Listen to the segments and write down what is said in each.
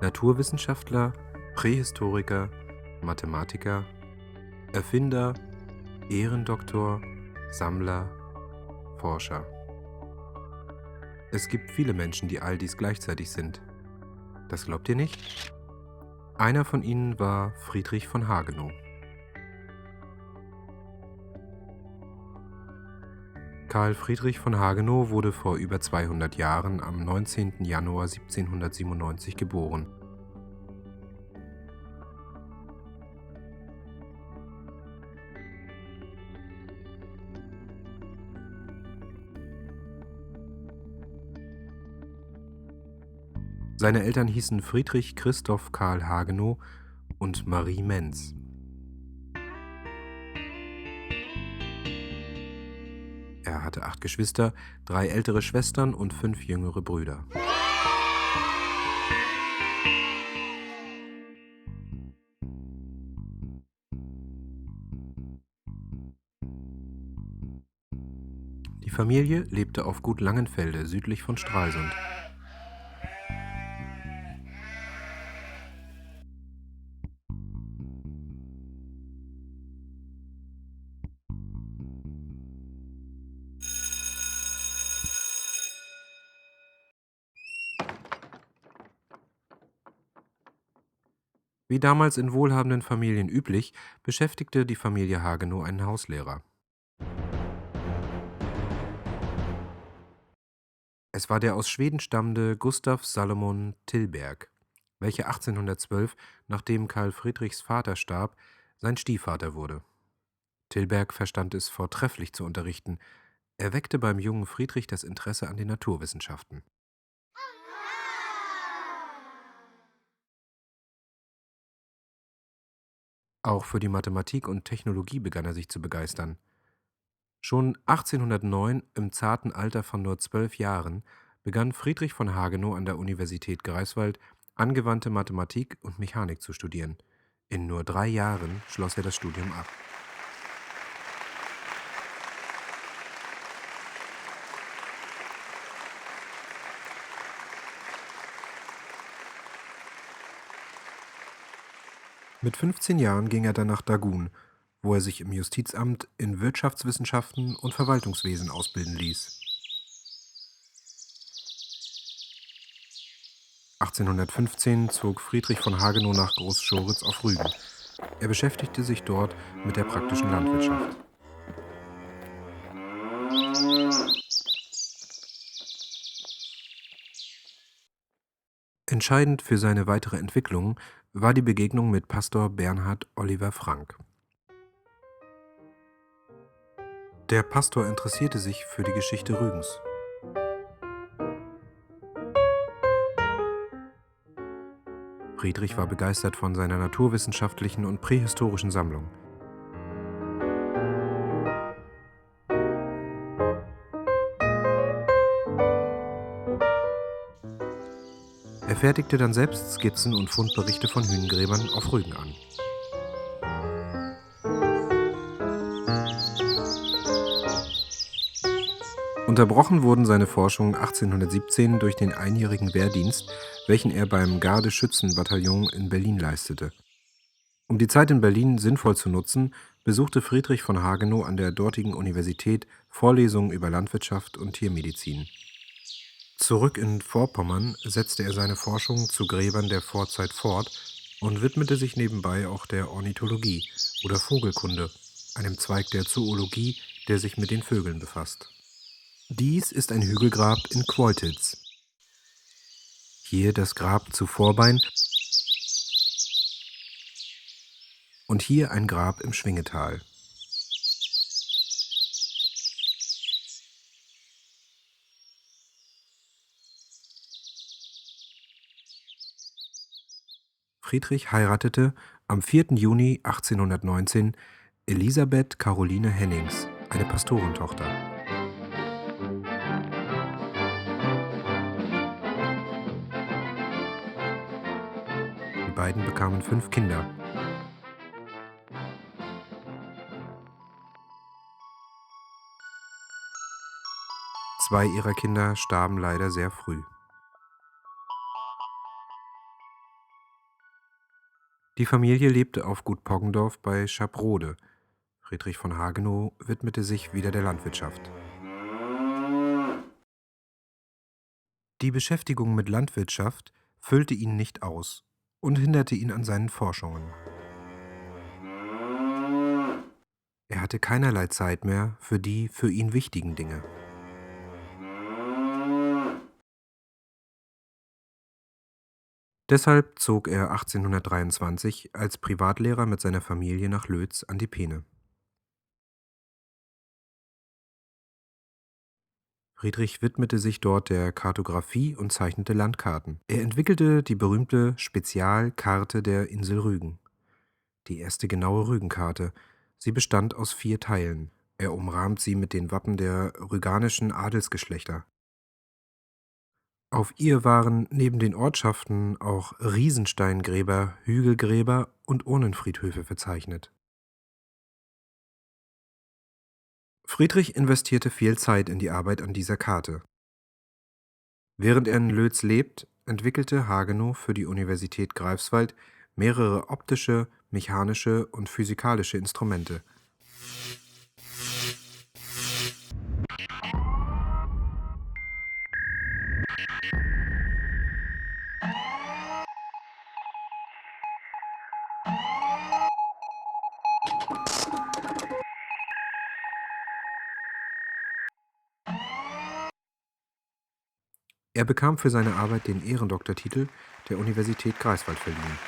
Naturwissenschaftler, Prähistoriker, Mathematiker, Erfinder, Ehrendoktor, Sammler, Forscher. Es gibt viele Menschen, die all dies gleichzeitig sind. Das glaubt ihr nicht? Einer von ihnen war Friedrich von Hagenow. Karl Friedrich von Hagenow wurde vor über 200 Jahren am 19. Januar 1797 geboren. Seine Eltern hießen Friedrich Christoph Karl Hagenow und Marie Menz. Er hatte 8 Geschwister, 3 ältere Schwestern und 5 jüngere Brüder. Die Familie lebte auf Gut Langenfelde südlich von Stralsund. Wie damals in wohlhabenden Familien üblich, beschäftigte die Familie Hagenow einen Hauslehrer. Es war der aus Schweden stammende Gustav Salomon Tillberg, welcher 1812, nachdem Karl Friedrichs Vater starb, sein Stiefvater wurde. Tillberg verstand es vortrefflich zu unterrichten. Er weckte beim jungen Friedrich das Interesse an den Naturwissenschaften. Auch für die Mathematik und Technologie begann er sich zu begeistern. Schon 1809, im zarten Alter von nur 12 Jahren, begann Friedrich von Hagenow an der Universität Greifswald angewandte Mathematik und Mechanik zu studieren. In nur 3 Jahren schloss er das Studium ab. Mit 15 Jahren ging er dann nach Dagun, wo er sich im Justizamt in Wirtschaftswissenschaften und Verwaltungswesen ausbilden ließ. 1815 zog Friedrich von Hagenow nach Großschoritz auf Rügen. Er beschäftigte sich dort mit der praktischen Landwirtschaft. Entscheidend für seine weitere Entwicklung war die Begegnung mit Pastor Bernhard Oliver Frank. Der Pastor interessierte sich für die Geschichte Rügens. Friedrich war begeistert von seiner naturwissenschaftlichen und prähistorischen Sammlung. Er fertigte dann selbst Skizzen und Fundberichte von Hünengräbern auf Rügen an. Unterbrochen wurden seine Forschungen 1817 durch den einjährigen Wehrdienst, welchen er beim Gardeschützenbataillon in Berlin leistete. Um die Zeit in Berlin sinnvoll zu nutzen, besuchte Friedrich von Hagenow an der dortigen Universität Vorlesungen über Landwirtschaft und Tiermedizin. Zurück in Vorpommern setzte er seine Forschung zu Gräbern der Vorzeit fort und widmete sich nebenbei auch der Ornithologie oder Vogelkunde, einem Zweig der Zoologie, der sich mit den Vögeln befasst. Dies ist ein Hügelgrab in Quoltitz. Hier das Grab zu Vorbein und hier ein Grab im Schwingetal. Friedrich heiratete am 4. Juni 1819 Elisabeth Caroline Hennings, eine Pastorentochter. Die beiden bekamen 5 Kinder. Zwei ihrer Kinder starben leider sehr früh. Die Familie lebte auf Gut Poggendorf bei Schaprode. Friedrich von Hagenow widmete sich wieder der Landwirtschaft. Die Beschäftigung mit Landwirtschaft füllte ihn nicht aus und hinderte ihn an seinen Forschungen. Er hatte keinerlei Zeit mehr für die für ihn wichtigen Dinge. Deshalb zog er 1823 als Privatlehrer mit seiner Familie nach Lötz an die Peene. Friedrich widmete sich dort der Kartographie und zeichnete Landkarten. Er entwickelte die berühmte Spezialkarte der Insel Rügen, die erste genaue Rügenkarte. Sie bestand aus 4 Teilen. Er umrahmt sie mit den Wappen der rüganischen Adelsgeschlechter. Auf ihr waren neben den Ortschaften auch Riesensteingräber, Hügelgräber und Urnenfriedhöfe verzeichnet. Friedrich investierte viel Zeit in die Arbeit an dieser Karte. Während er in Lötz lebt, entwickelte Hagenow für die Universität Greifswald mehrere optische, mechanische und physikalische Instrumente. Er bekam für seine Arbeit den Ehrendoktortitel der Universität Greifswald verliehen.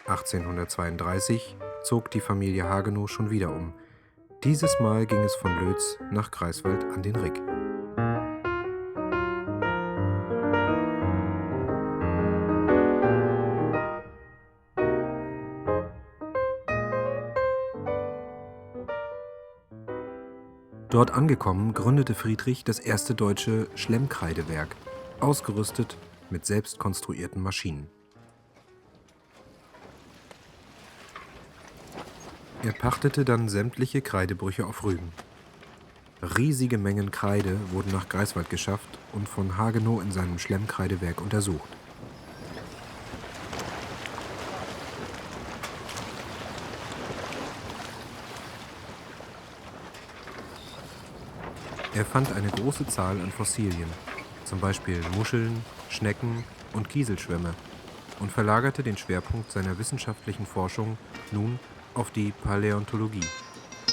(1832) zog die Familie Hagenow schon wieder um. Dieses Mal ging es von Lötz nach Greifswald an den Rig. Dort angekommen, gründete Friedrich das erste deutsche Schlemmkreidewerk, ausgerüstet mit selbst konstruierten Maschinen. Er pachtete dann sämtliche Kreidebrüche auf Rügen. Riesige Mengen Kreide wurden nach Greifswald geschafft und von Hagenow in seinem Schlemmkreidewerk untersucht. Er fand eine große Zahl an Fossilien, zum Beispiel Muscheln, Schnecken und Kieselschwämme, und verlagerte den Schwerpunkt seiner wissenschaftlichen Forschung nun auf die Paläontologie,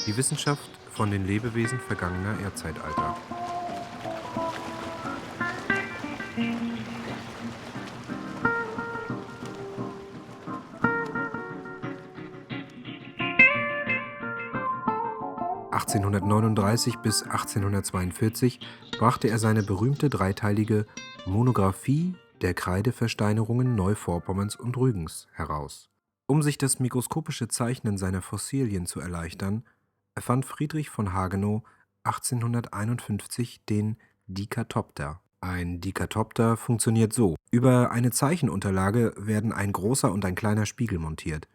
die Wissenschaft von den Lebewesen vergangener Erdzeitalter. (1839 bis 1842) brachte er seine berühmte dreiteilige Monographie der Kreideversteinerungen Neuvorpommerns und Rügens heraus. Um sich das mikroskopische Zeichnen seiner Fossilien zu erleichtern, erfand Friedrich von Hagenow 1851 den Dikatopter. Ein Dikatopter funktioniert so: Über eine Zeichenunterlage werden ein großer und ein kleiner Spiegel montiert.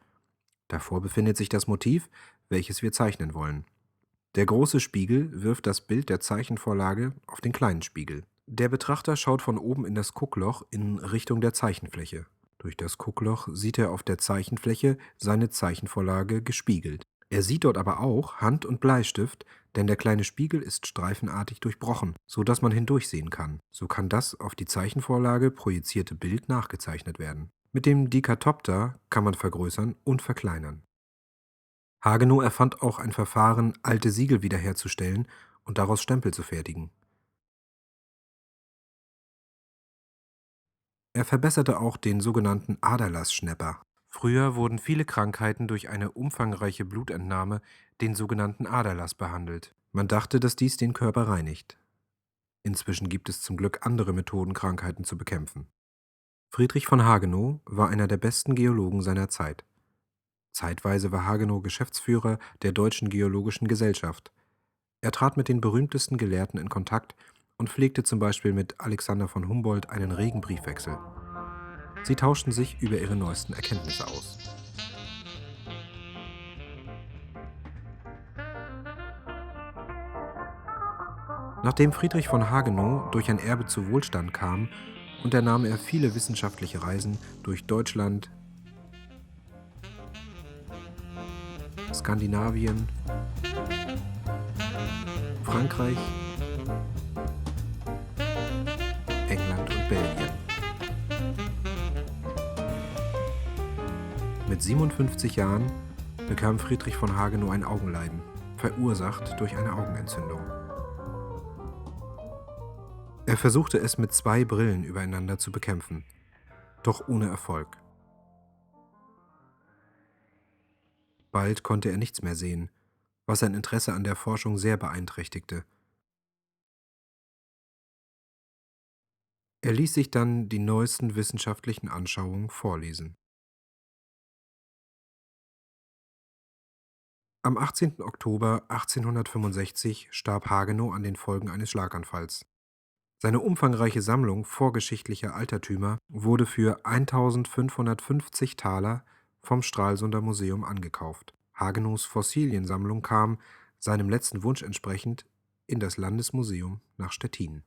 Davor befindet sich das Motiv, welches wir zeichnen wollen. Der große Spiegel wirft das Bild der Zeichenvorlage auf den kleinen Spiegel. Der Betrachter schaut von oben in das Guckloch in Richtung der Zeichenfläche. Durch das Guckloch sieht er auf der Zeichenfläche seine Zeichenvorlage gespiegelt. Er sieht dort aber auch Hand und Bleistift, denn der kleine Spiegel ist streifenartig durchbrochen, so dass man hindurchsehen kann. So kann das auf die Zeichenvorlage projizierte Bild nachgezeichnet werden. Mit dem Dikatopter kann man vergrößern und verkleinern. Hagenow erfand auch ein Verfahren, alte Siegel wiederherzustellen und daraus Stempel zu fertigen. Er verbesserte auch den sogenannten Aderlass-Schnepper. Früher wurden viele Krankheiten durch eine umfangreiche Blutentnahme, den sogenannten Aderlass, behandelt. Man dachte, dass dies den Körper reinigt. Inzwischen gibt es zum Glück andere Methoden, Krankheiten zu bekämpfen. Friedrich von Hagenow war einer der besten Geologen seiner Zeit. Zeitweise war Hagenow Geschäftsführer der Deutschen Geologischen Gesellschaft. Er trat mit den berühmtesten Gelehrten in Kontakt und pflegte zum Beispiel mit Alexander von Humboldt einen regen Briefwechsel. Sie tauschten sich über ihre neuesten Erkenntnisse aus. Nachdem Friedrich von Hagenow durch ein Erbe zu Wohlstand kam, unternahm er viele wissenschaftliche Reisen durch Deutschland, Skandinavien, Frankreich, England und Belgien. Mit 57 Jahren bekam Friedrich von Hagenow ein Augenleiden, verursacht durch eine Augenentzündung. Er versuchte es mit 2 Brillen übereinander zu bekämpfen, doch ohne Erfolg. Bald konnte er nichts mehr sehen, was sein Interesse an der Forschung sehr beeinträchtigte. Er ließ sich dann die neuesten wissenschaftlichen Anschauungen vorlesen. Am 18. Oktober 1865 starb Hagenow an den Folgen eines Schlaganfalls. Seine umfangreiche Sammlung vorgeschichtlicher Altertümer wurde für 1.550 Taler vom Stralsunder Museum angekauft. Hagenows Fossiliensammlung kam, seinem letzten Wunsch entsprechend, in das Landesmuseum nach Stettin.